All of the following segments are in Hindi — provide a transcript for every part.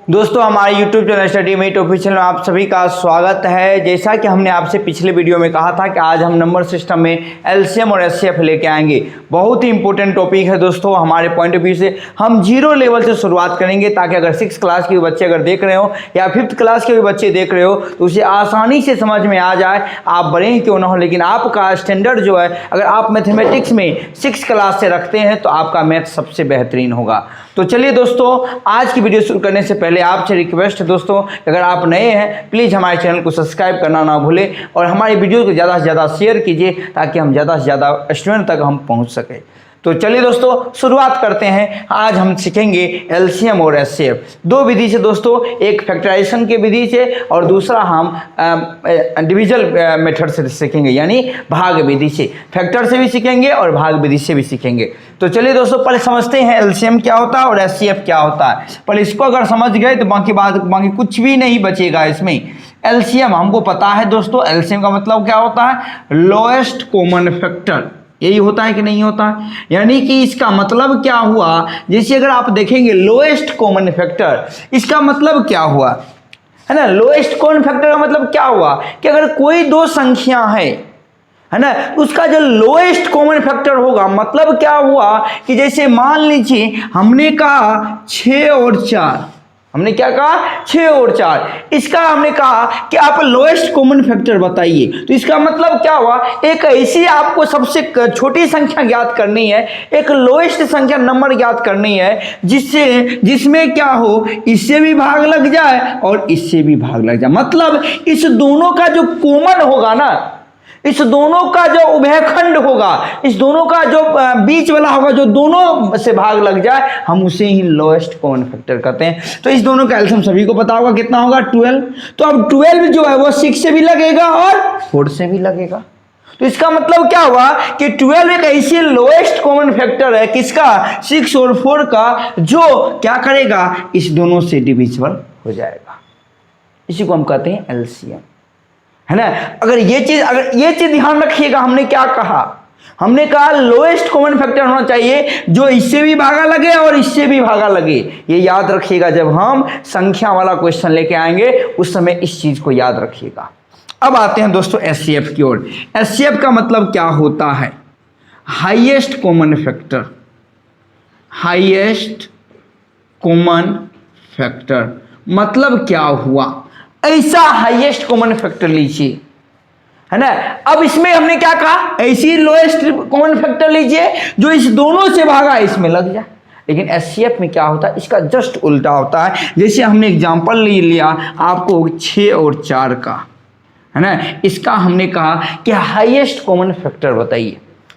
दोस्तों हमारे YouTube channel Study Mate Official में आप सभी का स्वागत है। जैसा कि हमने आपसे पिछले वीडियो में कहा था कि आज हम नंबर सिस्टम में एलसीएम और एचसीएफ लेके आएंगे। बहुत ही इंपॉर्टेंट टॉपिक है दोस्तों हमारे पॉइंट ऑफ व्यू से। हम जीरो लेवल से शुरुआत करेंगे ताकि अगर 6 क्लास के बच्चे अगर देख रहे हो या 5th क्लास के भी बच्चे देख रहे हो तो उसे आसानी से समझ में आ जाए। आप बड़े ही क्यों ना हो, लेकिन आपका स्टैंडर्ड जो है अगर आप मैथमेटिक्स में 6 क्लास से रखते हैं तो आपका मैथ सबसे बेहतरीन होगा। तो चलिए दोस्तों, आज की वीडियो शुरू करने से पहले आपसे रिक्वेस्ट है दोस्तों, अगर आप नए हैं प्लीज़ हमारे चैनल को सब्सक्राइब करना ना भूलें और हमारी वीडियो को ज़्यादा से ज़्यादा शेयर कीजिए ताकि हम ज़्यादा से ज़्यादा स्टूडेंट तक हम पहुंच सकें। तो चलिए दोस्तों शुरुआत करते हैं। आज हम सीखेंगे एलसीएम और एचसीएफ। दो विधि से दोस्तों, एक फैक्टराइजेशन की विधि से और दूसरा हम डिविजन मेथड से सीखेंगे, यानी भाग विधि से। फैक्टर से भी सीखेंगे और भाग विधि से भी सीखेंगे। तो चलिए दोस्तों पहले समझते हैं एलसीएम क्या होता है और एचसीएफ क्या होता है। पर इसको अगर समझ गए तो बाकी कुछ भी नहीं बचेगा इसमें। एलसीएम हमको पता है दोस्तों, एलसीएम का मतलब क्या होता है? Lowest common factor. यही होता है कि नहीं होता है? यानी कि इसका मतलब क्या हुआ, जैसे अगर आप देखेंगे लोएस्ट कॉमन फैक्टर, इसका मतलब क्या हुआ है ना। लोएस्ट कॉमन फैक्टर का मतलब क्या हुआ कि अगर कोई दो संख्या है ना, उसका जो लोएस्ट कॉमन फैक्टर होगा, मतलब क्या हुआ कि जैसे मान लीजिए हमने कहा 6 और 4, हमने क्या कहा 6 और 4, इसका हमने कहा कि आप लोएस्ट कॉमन फैक्टर बताइए। तो इसका मतलब क्या हुआ, एक ऐसी आपको सबसे छोटी संख्या ज्ञात करनी है, एक लोएस्ट संख्या नंबर ज्ञात करनी है जिसमें क्या हो, इससे भी भाग लग जाए और इससे भी भाग लग जाए। मतलब इस दोनों का जो कॉमन होगा ना, इस दोनों का जो उभयखंड होगा, इस दोनों का जो बीच वाला होगा, जो दोनों से भाग लग जाए, हम उसे ही लोएस्ट कॉमन फैक्टर कहते हैं। तो इस दोनों का एलसीएम सभी को पता होगा कितना होगा, 12। तो अब 12 जो है वो 6 से भी लगेगा और 4 से भी लगेगा। तो इसका मतलब क्या हुआ कि 12 एक ऐसी लोएस्ट कॉमन फैक्टर है किसका, 6 और 4 का, जो क्या करेगा, इस दोनों से डिविजिबल हो जाएगा। इसी को हम कहते हैं एलसीएम, है ना। अगर ये चीज ध्यान रखिएगा, हमने क्या कहा, हमने कहा लोएस्ट कॉमन फैक्टर होना चाहिए जो इससे भी भागा लगे और इससे भी भागा लगे। ये याद रखिएगा, जब हम संख्या वाला क्वेश्चन लेके आएंगे उस समय इस चीज को याद रखिएगा। अब आते हैं दोस्तों एचसीएफ की ओर। एचसीएफ का मतलब क्या होता है? Highest common factor. Highest common factor मतलब क्या हुआ, ऐसा हाईएस्ट कॉमन फैक्टर लीजिए, है ना। अब इसमें हमने क्या कहा, ऐसी लोएस्ट कॉमन फैक्टर लीजिए जो इस दोनों से भागा इसमें लग जाए। लेकिन एचसीएफ में क्या होता है, इसका जस्ट उल्टा होता है। जैसे हमने एग्जांपल लिया आपको 6 और 4 का, है ना। इसका हमने कहा कि हाईएस्ट कॉमन फैक्टर बताइए।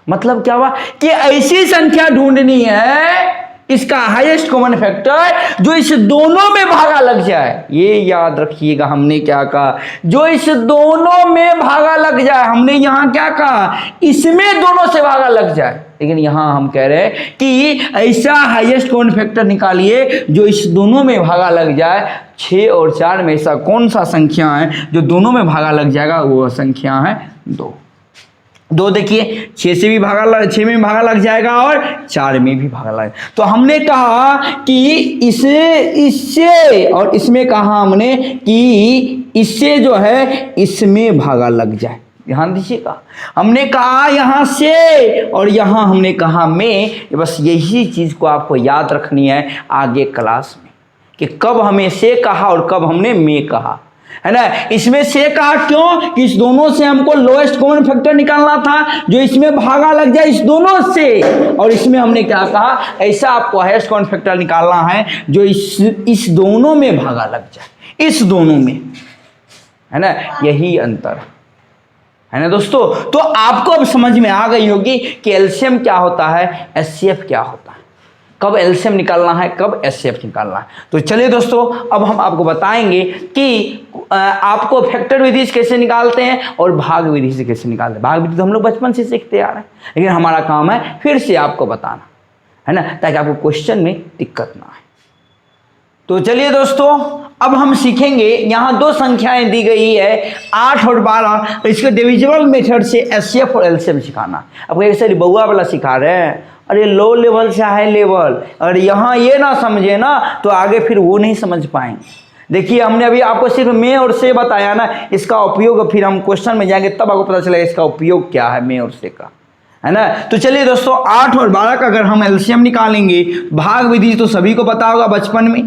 मतलब क्या हुआ कि ऐसी संख्या ढूंढनी है, इसका हाईएस्ट कॉमन फैक्टर जो इस दोनों में भागा लग जाए। ये याद रखिएगा, हमने क्या कहा, जो इस दोनों में भागा लग जाए। हमने यहां क्या कहा, इसमें दोनों से भागा लग जाए, लेकिन यहां हम कह रहे हैं कि ऐसा हाईएस्ट कॉमन फैक्टर निकालिए जो इस दोनों में भागा लग जाए। 6 और 4 में ऐसा कौन सा संख्या है जो दोनों में भागा लग जाएगा, वो संख्या है 2। देखिए 6 में भी भागा लग जाएगा और 4 में भी भागा लग। तो हमने कहा कि इससे और इसमें कहा हमने कि इससे जो है इसमें भागा लग जाए। ध्यान दीजिएगा, हमने कहा यहां से और यहां हमने कहा में। बस यही चीज को आपको याद रखनी है आगे क्लास में, कि कब हमें से कहा और कब हमने में कहा, है ना। इसमें से कहा क्यों कि इस दोनों से हमको लोएस्ट कॉमन फैक्टर निकालना था जो इसमें भागा लग जाए इस दोनों से। और इसमें हमने क्या कहा, ऐसा आपको हाईएस्ट कॉमन फैक्टर निकालना है जो इस दोनों में भागा लग जाए, इस दोनों में, है ना। यही अंतर है ना दोस्तों। तो आपको अब समझ में आ गई होगी कि एलसीएम क्या होता है, एचसीएफ क्या होता है, कब एलसीएम निकालना है, कब एचसीएफ निकालना है। तो चलिए दोस्तों अब हम आपको बताएंगे कि आपको फैक्टर विधि से कैसे निकालते हैं और भाग विधि से कैसे निकालते हैं। भाग विधि तो हम लोग बचपन से सीखते आ रहे हैं, लेकिन हमारा काम है फिर से आपको बताना, है ना, ताकि आपको क्वेश्चन में दिक्कत ना आए। तो चलिए दोस्तों अब हम सीखेंगे, यहाँ 2 संख्याएं दी गई है 8 और 12, इसके डिविजिबल मेथड से एचसीएफ और एलसीएम सिखाना। अब कैसे बउआ वाला सिखा रहे हैं, अरे लो लेवल से हाई लेवल, अगर यहाँ ये ना समझे ना तो आगे फिर वो नहीं समझ पाएंगे। देखिए हमने अभी आपको सिर्फ में और से बताया ना, इसका उपयोग फिर हम क्वेश्चन में जाएंगे तब आपको पता चलेगा इसका उपयोग क्या है में और से का, है ना। तो चलिए दोस्तों 8 और 12 का अगर हम एलसीएम निकालेंगे, भाग विधि तो सभी को पता होगा बचपन में,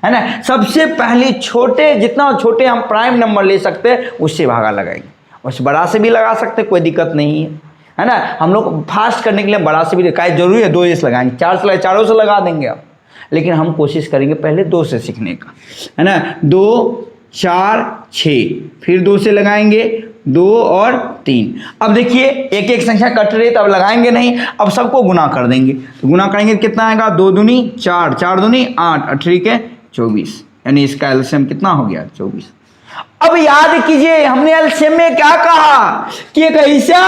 है ना। सबसे पहले छोटे, जितना छोटे हम प्राइम नंबर ले सकते हैं उससे भागा लगाएंगे, उससे बड़ा से भी लगा सकते हैं, कोई दिक्कत नहीं है ना। हम लोग फास्ट करने के लिए बड़ा से भी जरूरी है 2 से लगाएंगे, 4 से चारों से लगा देंगे आप, लेकिन हम कोशिश करेंगे पहले 2 से सीखने का, है ना। 2 4 6, फिर 2 से लगाएंगे 2 और 3। अब देखिए एक एक संख्या कट रही है तो अब लगाएंगे नहीं, अब सबको गुना कर देंगे। तो गुना करेंगे कितना आएगा, 2 दूनी 4, 4 दूनी 8, 8 24, यानी इसका एलसीएम कितना हो गया 24। अब याद कीजिए हमने एलसीएम में क्या कहा कि एक ऐसा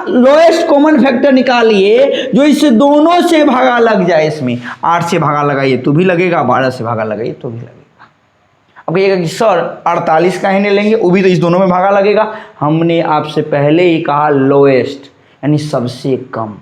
लोएस्ट कॉमन फैक्टर निकालिए जो इस दोनों से भागा लग जाए। इसमें 8 से भागा लगाइए तो भी लगेगा, 12 से भागा लगाइए तो भी लगेगा। अब कहिएगा कि सर 48 का ही नहीं लेंगे, वो भी तो इस दोनों में भागा लगेगा। हमने आपसे पहले ही कहा लोएस्ट यानी सबसे कम,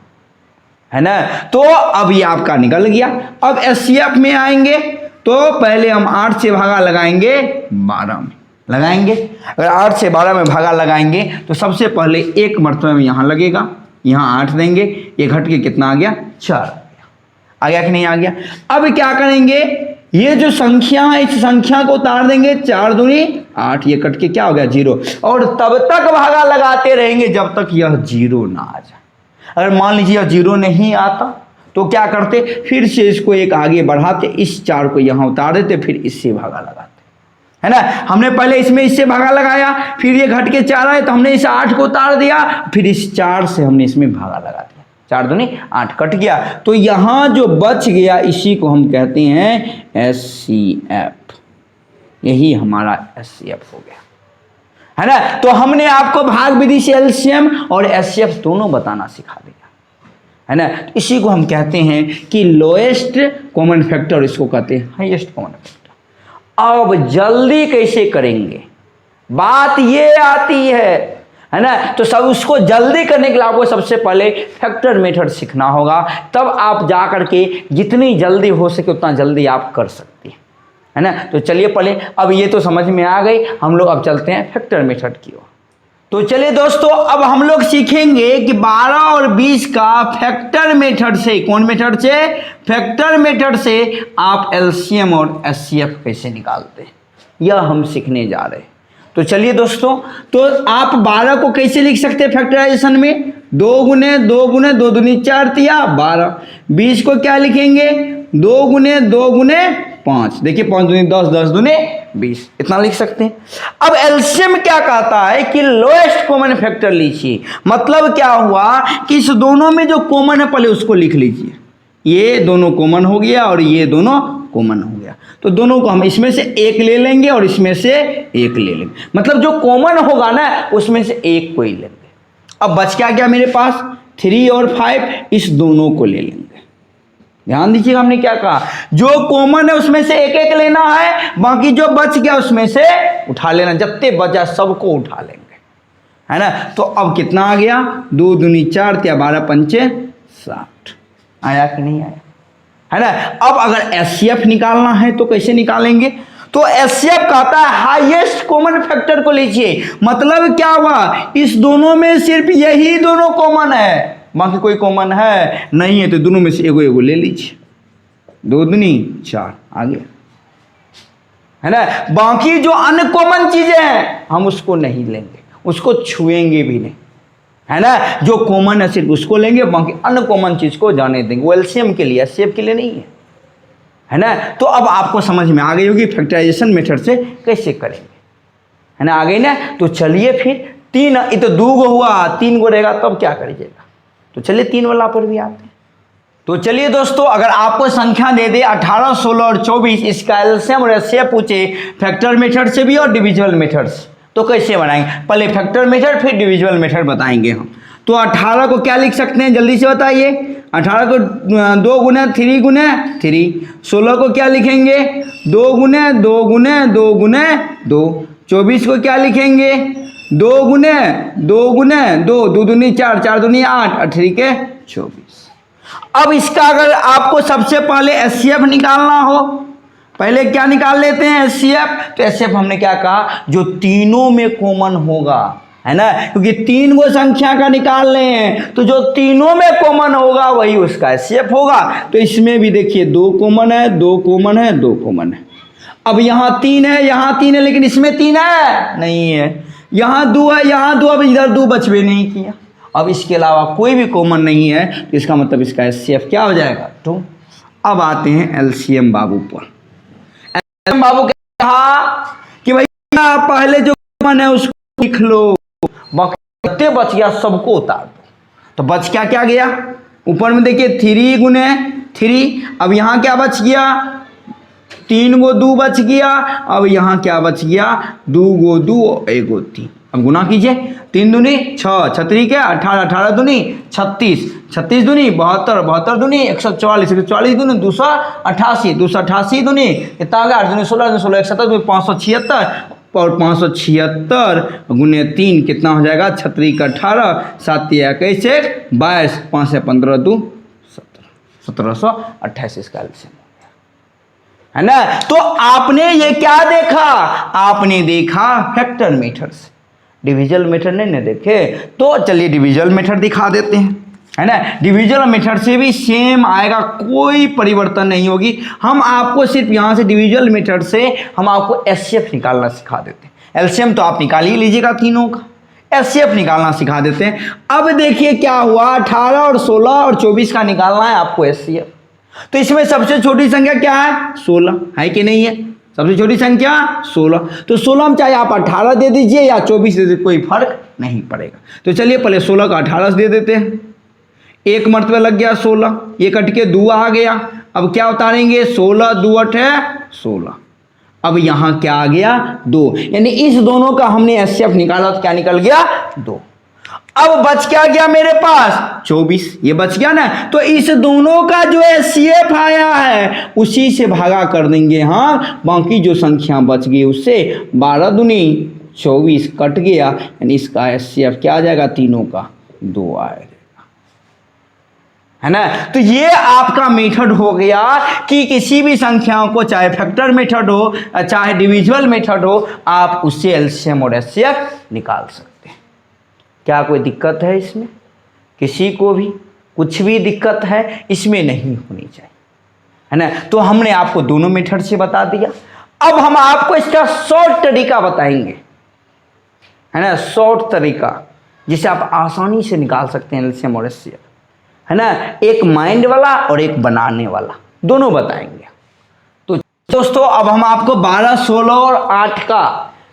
है ना। तो अब ये आपका निकल गया। अब एचसीएफ में आएंगे तो पहले हम 8 से भागा लगाएंगे 12 में लगाएंगे। अगर 8 से 12 में भागा लगाएंगे तो सबसे पहले एक मरतबे में यहाँ लगेगा, यहाँ 8 देंगे, ये घट के कितना आ गया 4 आ गया कि नहीं आ गया। अब क्या करेंगे, ये जो संख्या है इस संख्या को उतार देंगे, 4 दूनी 8, ये कट के क्या हो गया 0, और तब तक भागा लगाते रहेंगे जब तक यह 0 ना आ जाए। अगर मान लीजिए यह 0 नहीं आता तो क्या करते, फिर से इसको एक आगे बढ़ाते, इस 4 को यहाँ उतार देते, फिर इससे भागा लगाते, है ना। हमने पहले इसमें इससे भागा लगाया, फिर ये घट के 4 आए तो हमने इस 8 को उतार दिया, फिर इस 4 से हमने इसमें भागा लगा दिया, 4 दूनी 8 कट गया। तो यहाँ जो बच गया इसी को हम कहते हैं एचसीएफ, यही हमारा एचसीएफ हो गया, है ना। तो हमने आपको भाग विधि से एलसीएम और एचसीएफ दोनों बताना सिखा दिया, है ना। इसी को हम कहते हैं कि लोएस्ट कॉमन फैक्टर, इसको कहते हैं हाईएस्ट कॉमन फैक्टर। अब जल्दी कैसे करेंगे, बात ये आती है ना। तो सब उसको जल्दी करने के लिए आपको सबसे पहले फैक्टर मेथड सीखना होगा, तब आप जा करके जितनी जल्दी हो सके उतना जल्दी आप कर सकते हैं, है ना। तो चलिए पहले अब ये तो समझ में आ गई, हम लोग अब चलते हैं फैक्टर मेथड की ओर। तो चलिए दोस्तों अब हम लोग सीखेंगे कि 12 और 20 का फैक्टर मेथड से, कौन मेथड से, फैक्टर मेथड से आप एलसीएम और एचसीएफ कैसे निकालते हैं, यह हम सीखने जा रहे हैं। तो चलिए दोस्तों, तो आप 12 को कैसे लिख सकते हैं फैक्टराइजेशन में, 2 गुने 2 गुने 2 दूनी 4 तिया 12। 20 को क्या लिखेंगे, 2 गुने 2 गुने 5, देखिए 5 दूनी 10, 10 दूनी 20, इतना लिख सकते हैं। अब एलसीएम क्या कहता है कि लोएस्ट कॉमन फैक्टर लीजिए, मतलब क्या हुआ कि इस दोनों में जो कॉमन है पहले उसको लिख लीजिए, ये दोनों कॉमन हो गया और ये दोनों कॉमन हो गया, तो दोनों को हम इसमें से एक ले लेंगे और इसमें से एक ले लेंगे, मतलब जो कॉमन होगा ना उसमें से एक को ही लेंगे। अब बच क्या गया मेरे पास 3 और 5, इस दोनों को ले लेंगे। ध्यान दीजिएगा हमने क्या कहा, जो कॉमन है उसमें से एक एक लेना है, बाकी जो बच गया उसमें से उठा लेना, जितने बचा सबको उठा लेंगे, है ना। तो अब कितना आ गया, 2 दूनी 4 तिया 12 पंचे 60, आया कि नहीं आया, है ना। अब अगर एचसीएफ निकालना है तो कैसे निकालेंगे, तो एचसीएफ कहता है हाईएस्ट कॉमन फैक्टर को लीजिए, मतलब क्या हुआ, इस दोनों में सिर्फ यही दोनों कॉमन है, बाकी कोई कॉमन है नहीं है, तो दोनों में से एगो एगो ले लीजिए, 2 दूनी 4 आ गया, है ना। बाकी जो अनकॉमन चीजें हैं हम उसको नहीं लेंगे, उसको छुएंगे भी नहीं, है ना। जो कॉमन है सिर्फ उसको लेंगे, बाकी अनकॉमन चीज को जाने देंगे, वो एलसीएम के लिए, एचसीएफ के लिए नहीं है ना। तो अब आपको समझ में आ गई होगी फैक्टराइजेशन मेथड से कैसे करेंगे, है ना, आ गई ना। तो चलिए फिर 3, ये तो 2 गो हुआ, 3 गो रहेगा तब क्या करिएगा, तो चलिए 3 वाला पर भी आते हैं। तो चलिए दोस्तों, अगर आपको संख्या दे दे 18, 16 और 24, इसका एलसीएम और एचसीएफ पूछे फैक्टर मेथड से भी और डिविजिबल मेथड से, तो कैसे बनाएंगे, पहले फैक्टर मेथड फिर डिविजिबल मेथड बताएंगे हम। तो 18 को क्या लिख सकते हैं जल्दी से बताइए, 18 को 2 गुने 3 गुने 3, 16 को क्या लिखेंगे 2 गुने 2 गुने 2 गुने 2, 24 को क्या लिखेंगे 2 गुने 2 गुने 2, 2 दूनी 4, 4 दूनी 8, 18 के 24। अब इसका अगर आपको सबसे पहले एचसीएफ निकालना हो, पहले क्या निकाल लेते हैं एचसीएफ। तो एचसीएफ हमने क्या कहा, जो तीनों में कॉमन होगा, है ना, क्योंकि तीन गो संख्या का निकाल रहे हैं तो जो तीनों में कॉमन होगा वही उसका एचसीएफ होगा। तो इसमें भी देखिए 2 कॉमन है, 2 कॉमन है, 2 कॉमन है। अब यहाँ 3 है, यहाँ 3 है, लेकिन इसमें 3 है नहीं है, यहाँ 2 है, यहाँ 2, अब इधर 2 बचबे नहीं किया। अब इसके अलावा कोई भी कॉमन नहीं है तो इसका मतलब इसका एचसीएफ क्या हो जाएगा 2। अब आते हैं एलसीएम बाबू पर। एलसीएम बाबू कहा कि भैया पहले जो कॉमन है उसको लिख लो, बाकी बच गया सबको उतार दो। तो बच क्या गया, ऊपर में देखिए 3 गुने 3। अब यहाँ क्या बच गया, 3 गो 2 बच गया। अब यहाँ क्या बच गया, 2 गो 2 1 गो 3। अब गुना कीजिए, 3 दूनी 6, 6 क्या 18, 18 दूनी 36, 36 दूनी 72, 72 दूनी 144, 144 दूनी 288, 288 दूनी कितना आ गया 8 दूनी 16, 16 170 576, और 576 गुने 3 कितना हो जाएगा 36 का 18, 7 21 22, 5 से 15 2 17, 1728 इसका एलसीएम है ना। तो आपने ये क्या देखा, आपने देखा फैक्टर मेथड से, डिविजन मेथड नहीं देखे। तो चलिए डिविजन मेथड दिखा देते हैं, है ना। डिविजन मेथड से भी सेम आएगा, कोई परिवर्तन नहीं होगी। हम आपको सिर्फ यहाँ से डिविजन मेथड से हम आपको एचसीएफ निकालना सिखा देते हैं। एलसीएम तो आप निकाल ही लीजिएगा तीनों का, एचसीएफ निकालना सिखा देते हैं। अब देखिए क्या हुआ, 18 और 16 और 24 का निकालना है आपको एचसीएफ। तो इसमें सबसे छोटी संख्या क्या है 16, है कि नहीं है, सबसे छोटी संख्या 16। तो 16 में चाहे आप 18 दे दीजिए या 24 दे दीजिए, कोई फर्क नहीं पड़ेगा। तो चलिए पहले 16 का 18 दे देते हैं, एक मरतबा लग गया 16, ये कट के 2 आ गया। अब क्या उतारेंगे, 16 2 8 है 16। अब यहाँ क्या आ गया 2, यानी इस दोनों का हमने एचसीएफ निकाला तो क्या निकल गया 2। अब बच क्या गया मेरे पास 24, ये बच गया ना। तो इस दोनों का जो एचसीएफ आया है उसी से भागा कर देंगे, हाँ, बाकी जो संख्या बच गई उससे 12 दूनी 24 कट गया, यानी इसका एचसीएफ क्या आ जाएगा, तीनों का 2 आएगा, है ना। तो ये आपका मेथड हो गया कि किसी भी संख्याओं को, चाहे फैक्टर मेथड हो चाहे डिविजिबल मेथड हो, आप उससे एलसीएम और एचसीएफ निकाल सकते हैं। क्या कोई दिक्कत है इसमें, किसी को भी कुछ भी दिक्कत है इसमें नहीं होनी चाहिए, है ना। तो हमने आपको दोनों मेथड से बता दिया। अब हम आपको इसका शॉर्ट तरीका बताएंगे, है ना, शॉर्ट तरीका जिसे आप आसानी से निकाल सकते हैं एलसीएम और एचसीएफ, है ना। एक माइंड वाला और एक बनाने वाला, दोनों बताएंगे। तो दोस्तों अब हम आपको 12, 16 और 8 का,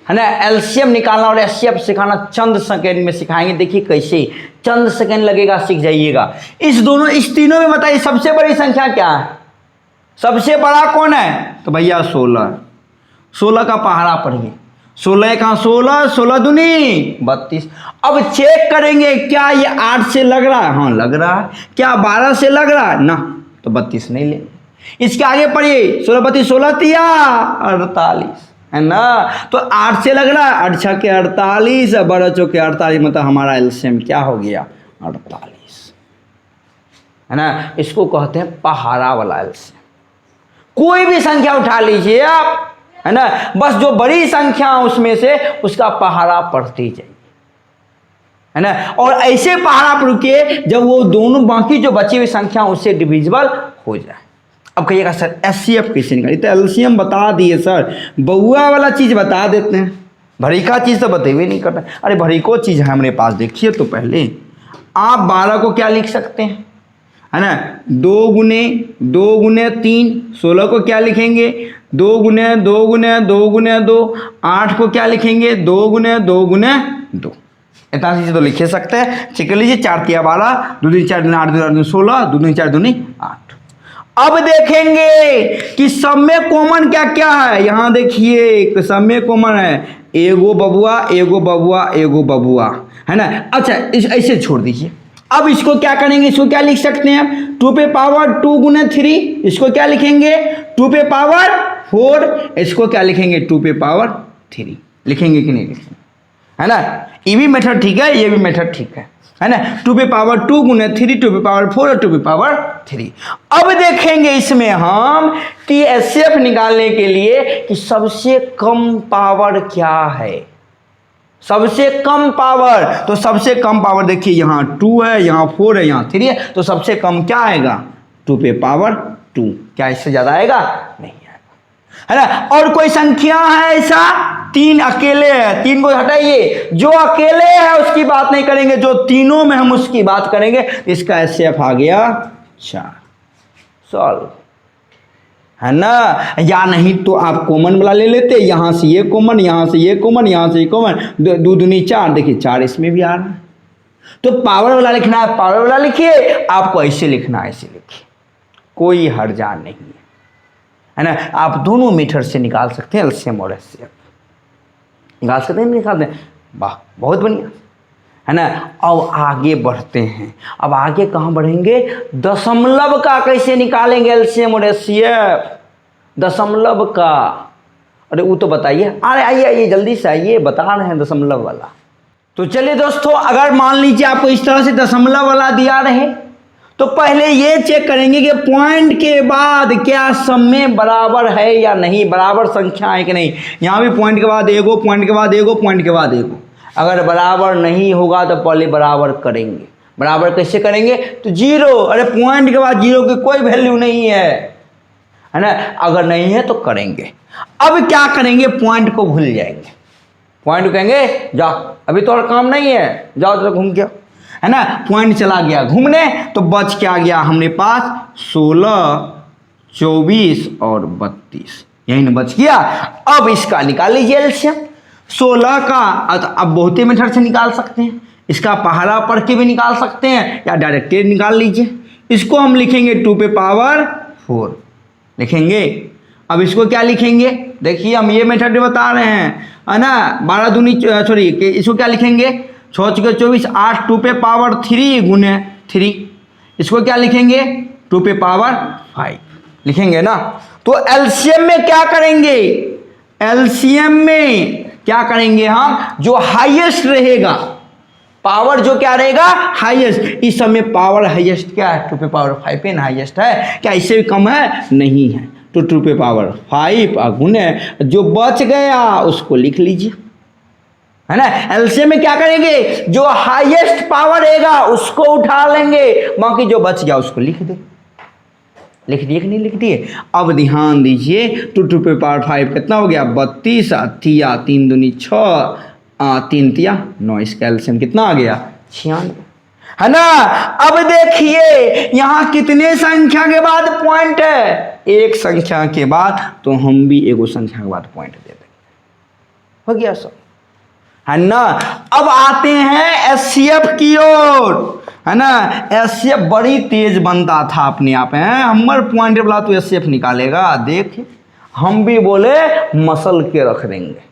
है ना, एलसीएम निकालना और एचसीएफ सिखाना चंद सेकेंड में सिखाएंगे। देखिए कैसे, चंद सेकेंड लगेगा, सीख जाइएगा। इस तीनों में बताइए सबसे बड़ी संख्या क्या है, सबसे बड़ा कौन है, तो भैया 16। 16 का पहाड़ा पढ़िए, 16 का 16, 16 दूनी 32। अब चेक करेंगे क्या ये 8 से लग रहा है, हाँ लग रहा है। क्या 12 से लग रहा है ना, तो 32 नहीं लेंगे। इसके आगे पढ़िए, 16 32 16 तिया 48, है ना। तो 8 से लग रहा है, 8 6 के 48, 12 चौके 48, मतलब हमारा एलसीएम क्या हो गया 48, है ना। इसको कहते हैं पहाड़ा वाला एलसीएम। कोई भी संख्या उठा लीजिए आप, है ना, बस जो बड़ी संख्या उसमें से उसका पहाड़ा पढ़ते जाइए, है ना। और ऐसे पहाड़ा पढ़ के जब वो दोनों बाकी जो बची हुई संख्या उससे डिविजिबल हो जाए। अब कहिएगा सर एचसीएफ कैसे निकाली, तो एलसीएम बता दिए सर, बउआ वाला चीज़ बता देते हैं, भरीका चीज़ तो बतेबे नहीं करता। अरे भरीको चीज़ है हमारे पास, देखिए तो पहले आप 12 को क्या लिख सकते हैं, है ना, 2 गुने 3, 16 को क्या लिखेंगे 2 गुने 2 गुने 2 गुने 2, 8 को क्या लिखेंगे 2 गुने 2 गुने 2। इतना चीज़ तो लिख सकते हैं। चेक कर लीजिए, 4 तिया 12, 2 दूनी 4 दूनी 8 दूनी 16, 2 दूनी 4 दूनी 8। अब देखेंगे कि सब में कॉमन क्या क्या है, यहाँ देखिए सब में कॉमन है एगो बबुआ एगो बबुआ एगो बबुआ, है ना। अच्छा ऐसे छोड़ दीजिए। अब इसको क्या करेंगे, इसको क्या लिख सकते हैं 2 पे पावर 2 गुने 3, इसको क्या लिखेंगे 2 पे पावर 4, इसको क्या लिखेंगे 2 पे पावर 3, लिखेंगे कि नहीं लिखेंगे, है ना। ये भी मेथड ठीक है, ये भी मेथड ठीक है। है ना, 2 गुने 3 2 और 2 अब देखेंगे इसमें हम कि HCF निकालने के लिए कि सबसे कम पावर क्या है, सबसे कम पावर। तो सबसे कम पावर देखिए यहाँ 2 है, यहाँ 4 है, यहाँ 3 है, तो सबसे कम क्या आएगा 2 क्या इससे ज्यादा आएगा, नहीं आएगा, है ना। और कोई संख्या है ऐसा, 3 अकेले है, 3 को हटाइए, जो अकेले है उसकी बात नहीं करेंगे, जो तीनों में हम उसकी बात करेंगे। इसका HCF आ गया 4, सॉल्व, है ना। या नहीं तो आप कॉमन वाला ले लेते, यहां से ये कॉमन, यहां से ये कॉमन, यहां से ये कॉमन, 2 दूनी 4, देखिए 4 इसमें भी आ रहा है। तो पावर वाला लिखना है पावर वाला लिखिए, आपको ऐसे लिखना है ऐसे लिखिए, कोई हर्जा नहीं है ना। आप दोनों मेथड से निकाल सकते हैं LCM और HCF, निकाल सकते हैं, निकालते हैं, वाह बहुत बढ़िया, है ना। अब आगे बढ़ते हैं, अब आगे कहाँ बढ़ेंगे, दशमलव का कैसे निकालेंगे LCM और HCF, दशमलव का। अरे वो तो बताइए, अरे आइए जल्दी से आइए, बता रहे हैं दशमलव वाला। तो चलिए दोस्तों, अगर मान लीजिए आपको इस तरह से दशमलव वाला दिया रहे, तो पहले ये चेक करेंगे कि पॉइंट के बाद क्या सब में बराबर है या नहीं, बराबर संख्या है कि नहीं। यहाँ भी पॉइंट के बाद एगो, पॉइंट के बाद एगो, पॉइंट के बाद एगो, अगर बराबर नहीं होगा तो पहले बराबर करेंगे। बराबर कैसे करेंगे, तो 0, अरे पॉइंट के बाद 0 की कोई वैल्यू नहीं है ना, अगर नहीं है तो करेंगे। अब क्या करेंगे, पॉइंट को भूल जाएंगे, पॉइंट को कहेंगे जाओ अभी तो और काम नहीं है, जाओ तो घूम के, है ना। पॉइंट चला गया घूमने, तो बच क्या गया हमने पास 16, 24 और 32, यही ना बच गया। अब इसका निकाल लीजिए LCM। 16 का अब बहुते मेथड से निकाल सकते हैं, इसका पहाड़ा पढ़ के भी निकाल सकते हैं या डायरेक्ट निकाल लीजिए। इसको हम लिखेंगे 2 लिखेंगे। अब इसको क्या लिखेंगे, देखिए हम ये मेथड बता रहे हैं, है ना। 12 दूनी सॉरी, इसको क्या लिखेंगे, 6 × 24, 8 2 गुने 3, इसको क्या लिखेंगे 2 5 लिखेंगे ना। तो LCM में क्या करेंगे, LCM में क्या करेंगे हम, जो हाईएस्ट रहेगा, पावर जो क्या रहेगा हाईएस्ट, इस समय पावर हाईएस्ट क्या है 2 5 पे हाईएस्ट है, क्या इससे भी कम है, नहीं है। तो 2 5 गुने जो बच गया उसको लिख लीजिए, है ना। LCM में क्या करेंगे, जो हाईएस्ट पावर रहेगा उसको उठा लेंगे, बाकी जो बच गया उसको लिख दे, लिख दिए कि नहीं लिख दिए। अब ध्यान दीजिए, 2 5 कितना हो गया 32, 3 दूनी 6, 3 तिया 9, इसका LCM कितना आ गया 96, है ना। अब देखिए यहाँ कितने संख्या के बाद पॉइंट है, एक संख्या के बाद, तो हम भी एगो संख्या के बाद पॉइंट दे देंगे, हो गया सब, है ना। अब आते हैं HCF की ओर, है ना। HCF बड़ी तेज बनता था अपने आप है, हमर पॉइंट वाला तो HCF निकालेगा, देख हम भी बोले मसल के रख देंगे।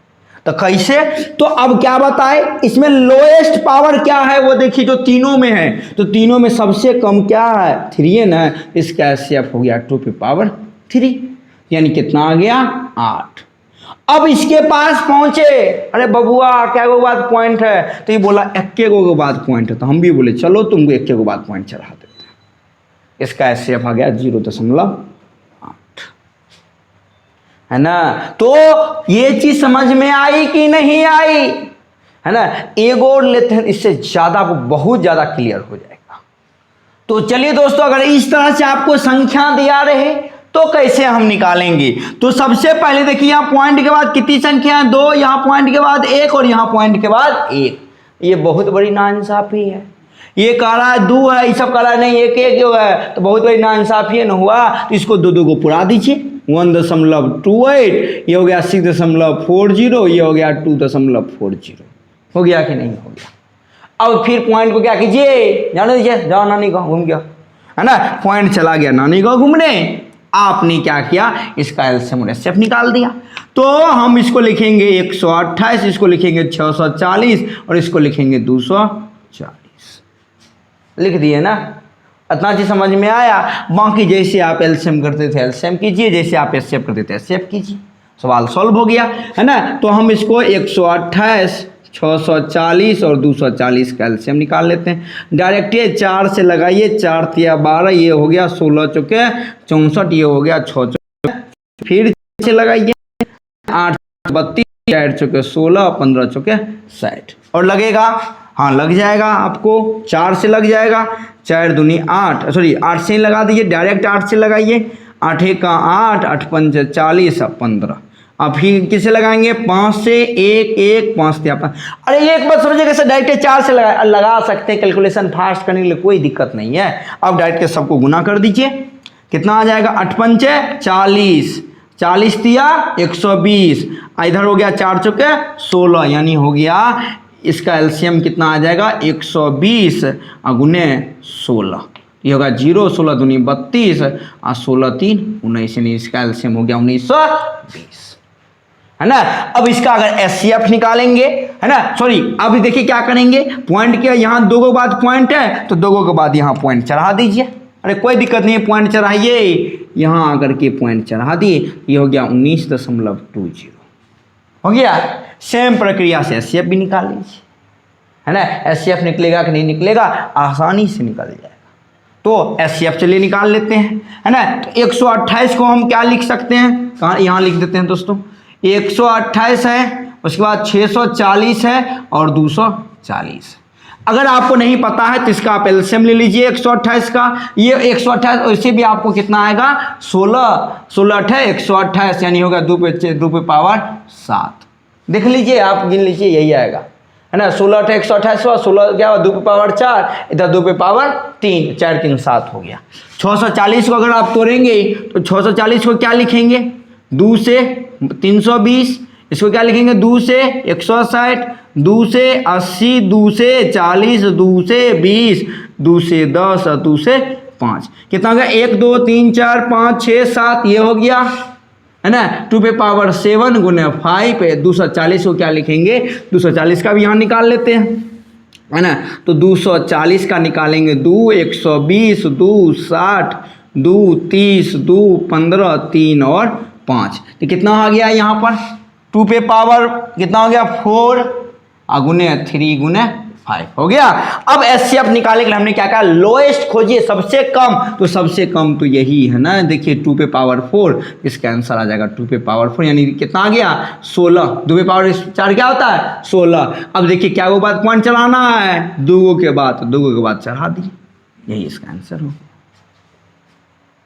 तो कैसे, तो अब क्या बताए, इसमें लोएस्ट पावर क्या है वो देखिए, जो तीनों में है, तो तीनों में सबसे कम क्या है 3 है ना, इसका HCF हो गया 2 3, यानी कितना आ गया 8। अब इसके पास पहुंचे, अरे बबुआ क्या गो बाद पॉइंट है, तो ये बोला 1 गो बाद पॉइंट है, तो हम भी बोले चलो तुमको 1 गो बाद पॉइंट चढ़ा देते हैं। इसका HCF आ गया 0.8, है ना। तो ये चीज समझ में आई कि नहीं आई, है ना। एक और लेते हैं, इससे ज्यादा को बहुत ज्यादा क्लियर हो जाएगा। तो चलिए दोस्तों, अगर इस तरह से आपको संख्या दिया रहे तो कैसे हम निकालेंगे, तो सबसे पहले देखिए यहाँ पॉइंट के बाद कितनी संख्या है 2, यहाँ पॉइंट के बाद 1 और यहाँ पॉइंट के बाद 1, ये बहुत बड़ी नाइंसाफी है। ये कह रहा है 2 है, ये सब कह रहा है नहीं 1 है, तो बहुत बड़ी नाइंसाफी है ना हुआ। तो इसको 2 को पुरा दीजिए, 1.28, ये हो गया 6.40, ये हो गया 2.40, हो गया कि नहीं हो गया। अब फिर पॉइंट को क्या कीजिए, जाने दीजिए, जाओ नानी गाँव घूम गया, है ना। पॉइंट चला गया नानी गाँव घूमने, आपने क्या किया, इसका LCM और HCF निकाल दिया। तो हम इसको लिखेंगे 128, इसको लिखेंगे 640 और इसको लिखेंगे 240, लिख दिए ना। इतना चीज समझ में आया। बाकी जैसे आप LCM करते थे LCM कीजिए, जैसे आप HCF करते थे HCF कीजिए, सवाल सॉल्व हो गया, है ना। तो हम इसको 128 640 और 240 का एलसीएम निकाल लेते हैं। डायरेक्ट ये 4 से लगाइए, 4 तिया 12, ये हो गया 16 चौके 64, ये हो गया 6 चौके, फिर से लगाइए 8 32, 4 चौके 16, 15 चौके 60, और लगेगा, हाँ लग जाएगा आपको, 4 से लग जाएगा, 4 दूनी 8, सॉरी 8 से ही लगा दीजिए, डायरेक्ट 8 से लगाइए, 8 का 8, 8 पंच 40, 15। अब फिर किसे लगाएंगे, 5 से 1 1 5 तिया 5। अरे एक बात समझिए, कैसे डायरेक्ट 4 से लगा सकते हैं, कैलकुलेशन फास्ट करने के लिए कोई दिक्कत नहीं है। अब डायरेक्ट सबको गुना कर दीजिए, कितना आ जाएगा, 8 पंचे 40, 40 तिया 120, इधर हो गया 4 चौके 16, यानी हो गया इसका एलसीएम कितना आ जाएगा, 120 गुने 16, ये होगा 0, 16 दूनी 32 और 16 3 19, यानी इसका एलसीएम हो गया 1920, है ना। अब इसका अगर एचसीएफ निकालेंगे, है ना, सॉरी अब देखिए क्या करेंगे, पॉइंट के यहाँ 2 के बाद पॉइंट है तो 2 के बाद यहाँ पॉइंट चढ़ा दीजिए, अरे कोई दिक्कत नहीं है, पॉइंट चढ़ाइए, यहाँ आकर के पॉइंट चढ़ा दिए, ये हो गया 19.20, हो गया। सेम प्रक्रिया से एचसीएफ भी निकाल लीजिए, है ना। एचसीएफ निकलेगा कि नहीं निकलेगा, आसानी से निकल जाएगा। तो एचसीएफ चलिए निकाल लेते हैं, है ना। तो 128 को हम क्या लिख सकते हैं, कहाँ, यहाँ लिख देते हैं दोस्तों, 128 है, उसके बाद 640 है और 240। अगर आपको नहीं पता है तो इसका आप एलसीएम ले लीजिए 128 का, ये 128, और इसे भी आपको कितना आएगा, 16 16 8 128, यानी होगा 2 पे पावर 7। देख लीजिए, आप गिन लीजिए, यही आएगा, है ना। 16 8 128 हुआ, 16 क्या हुआ, 2 पे पावर 4, इधर 2 पे पावर 3, 4 3 7 हो गया। 640 को अगर आप तोड़ेंगे तो 640 को क्या लिखेंगे, 2 से 320, इसको क्या लिखेंगे, 2 से 160, 2 से 80, 2 से 40, 2 से 20, 2 से 10 और 2 से 5, कितना हो गया, 1 2 3 4 5 6 7, ये हो गया, है ना। 2 पे पावर 7 गुने 5 पे 240 को क्या लिखेंगे, 240 का भी यहाँ निकाल लेते हैं, है ना। तो 240 का निकालेंगे, 2 120, 2 60, 2 30, 2 15, 3 और 5, तो कितना आ गया यहाँ पर, 2 पे पावर कितना हो गया, 4 गुने 3 गुने 5 हो गया। अब एचसीएफ निकालने के लिए हमने क्या कहा, लोएस्ट खोजिए, सबसे कम, तो सबसे कम तो यही है ना, देखिए 2 पे पावर 4, इसका आंसर आ जाएगा 2 पे पावर 4, यानी कितना आ गया, 16, 2 पे पावर 4 क्या होता है, 16। अब देखिए क्या के बाद पॉइंट चढ़ाना है, 2 के बाद, 2 के बाद चढ़ा दिए, यही इसका आंसर हो,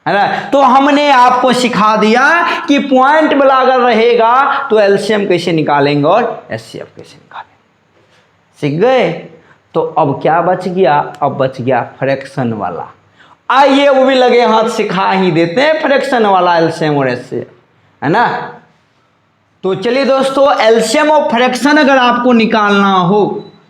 है ना। तो हमने आपको सिखा दिया कि पॉइंट वाला अगर रहेगा तो एलसीएम कैसे निकालेंगे और एचसीएफ कैसे निकालेंगे, सीख गए। तो अब क्या बच गया, अब बच गया फ्रैक्शन वाला, आइए वो भी लगे हाथ सिखा ही देते हैं फ्रैक्शन वाला एलसीएम और एचसीएफ, है ना। तो चलिए दोस्तों, एलसीएम और फ्रैक्शन अगर आपको निकालना हो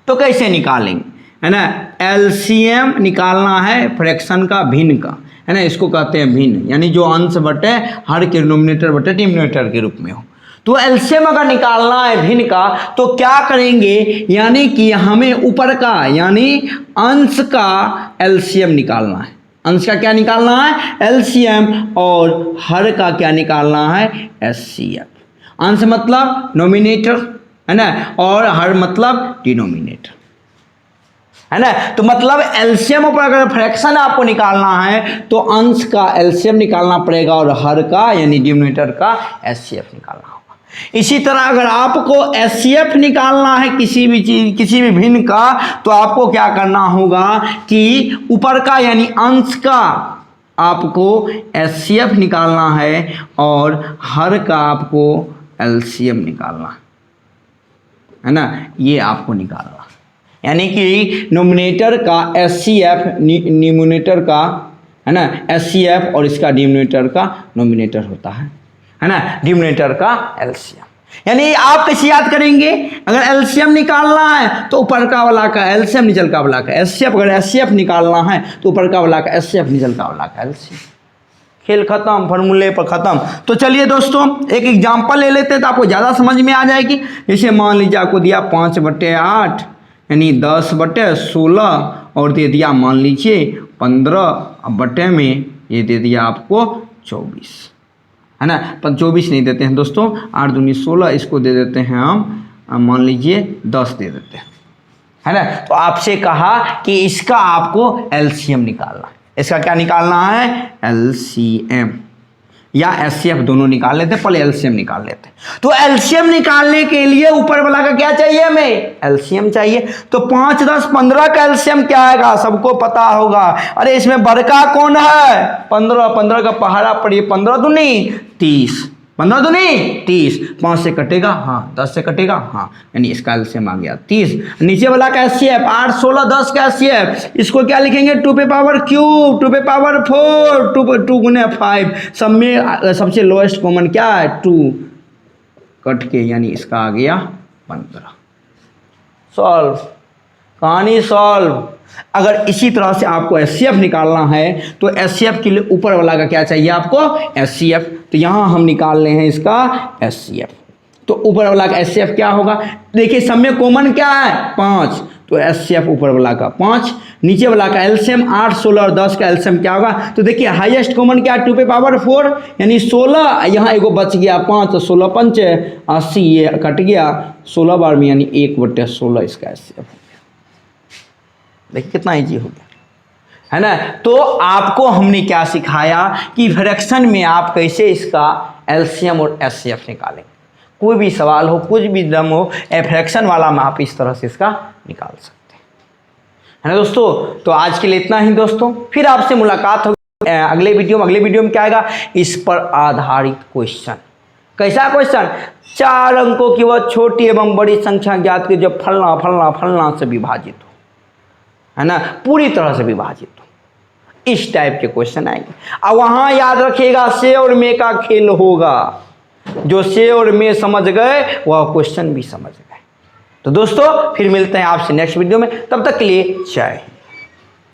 तो कैसे निकालेंगे, है ना। एलसीएम निकालना है फ्रैक्शन का, भिन्न का, है ना, इसको कहते हैं भिन्न, यानी जो अंश बटे हर के डिनोमिनेटर बटे डिनोमिनेटर के रूप में हो। तो एलसीएम अगर निकालना है भिन्न का तो क्या करेंगे, यानी कि हमें ऊपर का यानी अंश का एलसीएम निकालना है, अंश का क्या निकालना है, एलसीएम, और हर का क्या निकालना है, एचसीएफ। अंश मतलब नोमिनेटर, है ना, और हर मतलब डिनोमिनेटर, है ना। तो मतलब एलसीएम पर अगर फ्रैक्शन आपको निकालना है तो अंश का एलसीएम निकालना पड़ेगा और हर का यानी डिनोमिनेटर का एचसीएफ निकालना होगा। इसी तरह अगर आपको एचसीएफ निकालना है किसी भी चीज, किसी भी भिन्न का, तो आपको क्या करना होगा कि ऊपर का यानी अंश का आपको एचसीएफ निकालना है और हर का आपको एलसीएम निकालना है ना, ये आपको निकालना, यानी कि नोमिनेटर का एचसीएफ, न्यूमिनेटर का, है ना, एचसीएफ, और इसका डिनोमिनेटर का नोमिनेटर होता है ना, डिनोमिनेटर का एलसीएम। यानी आप कैसे याद करेंगे, अगर एलसीएम निकालना है तो ऊपर का वाला का एलसीएम, निचल का वाला का एचसीएफ, अगर एचसीएफ निकालना है तो ऊपर का वाला का एचसीएफ, निचल का वाला का एलसीएम। खेल खत्म, फॉर्मूले पर खत्म। तो चलिए दोस्तों एक एग्जांपल ले लेते हैं तो आपको ज़्यादा समझ में आ जाएगी। जैसे मान लीजिए आपको दिया 5/8 यानी 10/16 और दे दिया मान लीजिए 15 बटे में ये दे दिया आपको 24, है ना। पर 24 नहीं देते हैं दोस्तों, 8 दूनी 16, इसको दे देते हैं हम मान लीजिए 10 दे देते हैं, है ना। तो आपसे कहा कि इसका आपको एलसीएम निकालना है। इसका क्या निकालना है? एलसीएम या एचसीएफ, दोनों निकाल लेते हैं। पहले एलसीएम निकाल लेते हैं। तो एलसीएम निकालने के लिए ऊपर वाला का क्या चाहिए? हमें एलसीएम चाहिए। तो 5, 10, 15 का एलसीएम क्या आएगा? सबको पता होगा। अरे इसमें बड़का कौन है? 15। 15 का पहाड़ा पड़िए, 15 दूनी 30, 15 दूनी 30, 5 से कटेगा हाँ, 10 से कटेगा हाँ, यानी इसका एलसीएम आ गया 30। नीचे वाला का एचसीएफ 8, 16, 10 का एचसीएफ, इसको क्या लिखेंगे? 2 पे पावर क्यूब, 2 पे पावर 4, 2 गुने 5, सब में सबसे लोएस्ट कॉमन क्या है? 2 कट के, यानी इसका आ गया 15। सॉल्व, कहानी सॉल्व। अगर इसी तरह से आपको एचसीएफ निकालना है तो एचसीएफ के लिए ऊपर वाला का क्या चाहिए आपको? एचसीएफ। तो यहां हम निकाल रहे हैं इसका एचसीएफ। तो ऊपर वाला का एचसीएफ क्या होगा? देखिए सब में कॉमन क्या है? 5, तो एचसीएफ ऊपर वाला का 5। नीचे वाला का एलसीएम 8, 16 और 10 का एलसीएम क्या होगा? तो देखिए हाईएस्ट कॉमन क्या है? 2 पे पावर 4, यानी 16। यहाँ एगो बच गया 5, तो 16 पंच 80, ये कट गया 16 बार में, यानी 1/16 इसका एचसीएफ। देखिए कितना इजी हो गया, है ना। तो आपको हमने क्या सिखाया कि फ्रैक्शन में आप कैसे इसका एलसीएम और एचसीएफ निकालेंगे। कोई भी सवाल हो, कुछ भी दम हो, फ्रैक्शन वाला में आप इस तरह से इसका निकाल सकते हैं, है ना दोस्तों। तो आज के लिए इतना ही दोस्तों, फिर आपसे मुलाकात होगी अगले वीडियो में। अगले वीडियो में क्या आएगा? इस पर आधारित क्वेश्चन। कैसा क्वेश्चन? 4 अंकों की वह छोटी एवं बड़ी संख्या ज्ञात की जब फलना फलना फलना से विभाजित हो, है ना, पूरी तरह से विभाजित हो, इस टाइप के क्वेश्चन आएंगे। और वहां याद रखिएगा से और मे का खेल होगा। जो से और मे समझ गए वह क्वेश्चन भी समझ गए। तो दोस्तों फिर मिलते हैं आपसे नेक्स्ट वीडियो में, तब तक के लिए जय हिंद।